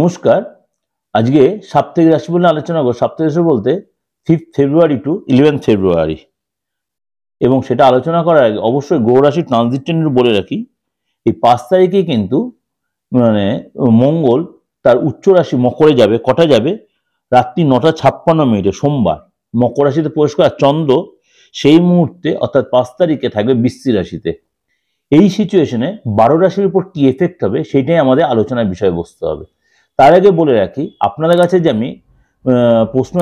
নমস্কার। আজকে সাপ্তাহিক রাশি বলে আলোচনা করব। সাপ্তাহিক রাশি বলতে 5th ফেব্রুয়ারি টু 11th ফেব্রুয়ারি, এবং সেটা আলোচনা করার আগে অবশ্যই গ্রহ রাশি ট্রানজিট বলে রাখি। এই 5 তারিখে কিন্তু মানে মঙ্গল তার উচ্চ রাশি মকরে যাবে। কটা যাবে? রাত্রি 9:56 সোমবার মকর রাশিতে প্রবেশ করে। চন্দ্র সেই মুহূর্তে অর্থাৎ 5 তারিখে থাকবে বৃশ্চিক রাশিতে। এই সিচুয়েশনে 12 রাশির উপর কি এফেক্ট হবে সেটাই আমাদের আলোচনার বিষয়বস্তু হবে। তার আগে বলে রাখি, আপনাদের কাছে যে আমি প্রশ্ন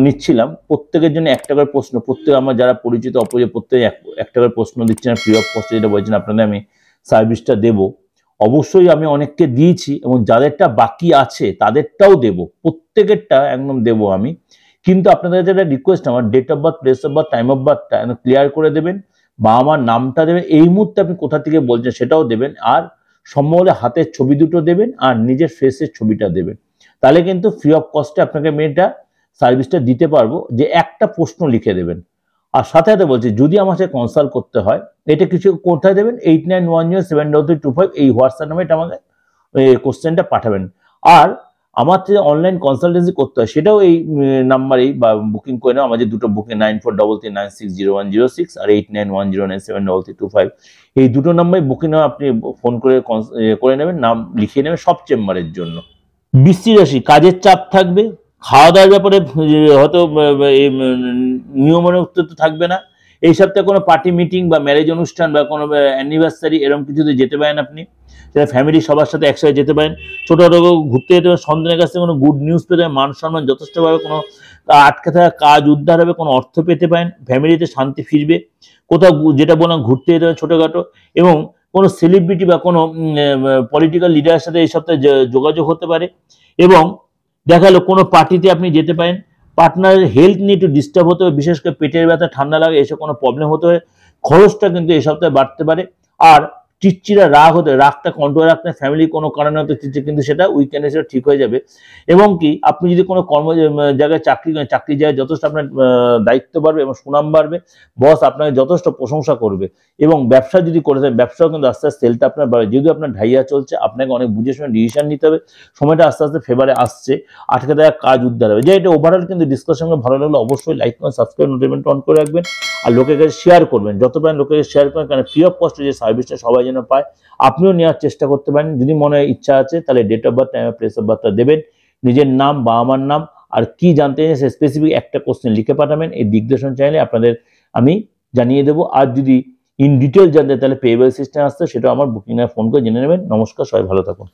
নিচ্ছিলাম, প্রত্যেকের জন্য একটা করে প্রশ্ন, প্রত্যেক আমার যারা পরিচিত অপরিচিত প্রত্যেকে একটা করে প্রশ্ন দিচ্ছেন ফ্রি অফ কস্টে, যেটা বলছেন আপনাদের আমি সার্ভিসটা দেব। অবশ্যই আমি অনেককে দিয়েছি এবং যাদেরটা বাকি আছে তাদেরটাও দেব, প্রত্যেকেরটা একদম দেব আমি। কিন্তু আপনাদের কাছে একটা রিকোয়েস্ট, আমার date of birth, place of birth, time of বার্থটা ক্লিয়ার করে দেবেন, বা আমার নামটা দেবেন, এই মুহূর্তে আপনি কোথা থেকে বলছেন সেটাও দেবেন, আর সম্ভব হলে হাতের ছবি দুটো দেবেন আর নিজের ফেসের ছবিটা দেবেন। তাহলে কিন্তু ফ্রি অফ কস্টে আপনাকে আমি এটা সার্ভিসটা দিতে পারবো। যে একটা প্রশ্ন লিখে দেবেন। আর সাথে সাথে বলছি, যদি আমার সাথে কনসাল্ট করতে হয়, এটা কিছু কোথায় দেবেন? 89107225 এই হোয়াটসঅ্যাপ নামে এটা আমাকে কোশ্চেনটা পাঠাবেন। আর আমার যে অনলাইন কনসালটেন্সি করতে হয় সেটাও এই নাম্বারেই বা বুকিং করে নাও। আমার যে দুটো বুকিং 9433960106 আর 8910973325, এই দুটো নাম্বারে বুকিং নাও। আপনি ফোন করে নেবেন, নাম লিখিয়ে নেবেন সব চেম্বারের জন্য। বৃশ্চিক রাশি, কাজের চাপ থাকবে, খাওয়া দাওয়ার ব্যাপারে হয়তো নিয়মনুক্ত থাকবে না। এই সপ্তাহে কোনো পার্টি মিটিং বা ম্যারেজ অনুষ্ঠান বা কোনো অ্যানিভার্সারি এরকম কিছুতে যেতে পারেন আপনি, সেটা ফ্যামিলি সবার সাথে একসাথে যেতে পারেন। ছোটোখাটো ঘুরতে যেতে পারেন, সন্তানের কাছ থেকে কোনো গুড নিউজ পেতে পারেন, মান সম্মান যথেষ্টভাবে, কোনো আটকে থাকা কাজ উদ্ধার হবে, কোনো অর্থ পেতে পারেন, ফ্যামিলিতে শান্তি ফিরবে। কোথাও যেটা বললাম ঘুরতে যেতে পারেন ছোটোখাটো, এবং কোনো সেলিব্রিটি বা কোনো পলিটিক্যাল লিডারের সাথে এই সপ্তাহে যোগাযোগ হতে পারে। এবং দেখা গেলো কোনো পার্টিতে আপনি যেতে পারেন। পার্টনারের হেলথ নিয়ে একটু ডিস্টার্ব হতে হবে, বিশেষ করে পেটের ব্যথা, ঠান্ডা লাগে, এসব কোনো প্রবলেম হতে হয়। খরচটা কিন্তু এই সপ্তাহে বাড়তে পারে। আর চিড়চিড়া রাগ হতে, রাগটা কন্ট্রোল রাখতে ফ্যামিলি কোনো কারণে হয়তো চিড়চিড়, কিন্তু সেটা উইকেন্ডে সেটা ঠিক হয়ে যাবে। এবং কি আপনি যদি কোনো জায়গায় চাকরি করেন, চাকরি জায়গায় যথেষ্ট আপনার দায়িত্ব বাড়বে এবং সুনাম বাড়বে, বস আপনাকে যথেষ্ট প্রশংসা করবে। এবং ব্যবসা যদি করে থাকেন, ব্যবসাও কিন্তু আস্তে আস্তে সেলটা আপনার বাড়বে। যেহেতু আপনার ঢাইয়া চলছে, আপনাকে অনেক বুঝে শুনে ডিসিশন নিতে হবে। সময়টা আস্তে আস্তে ফেভারে আসছে, আটকে থাকা কাজ উদ্ধার হবে। যে এটা ওভারঅল কিন্তু ডিসকাশন ভালো লাগলে অবশ্যই লাইক করেন, সাবস্ক্রাইব, নোটিফিকেশন অন করে রাখবেন, আর লোকের কাছে শেয়ার করবেন। যত পারেন লোকের কাছে শেয়ার করেন, কারণ ফ্রি অফ কস্টে যে সার্ভিসটা সবাই যেন পায়, আপনিও নেওয়ার চেষ্টা করতে পারেন। যদি মনে ইচ্ছা আছে তাহলে date of birth, time of place of বার্থটা দেবেন, নিজের নাম বা আমার নাম, আর কি জানতে চাই সে স্পেসিফিক একটা কোশ্চেন লিখে পাঠাবেন। এই দিগদর্শন চাইলে আপনাদের আমি জানিয়ে দেবো। আর যদি ইন ডিটেল জানতে তাহলে পেয়েবল সিস্টেম আসতে, সেটা আমার বুকিং ফোন করে জেনে নেবেন। নমস্কার, সবাই ভালো থাকুন।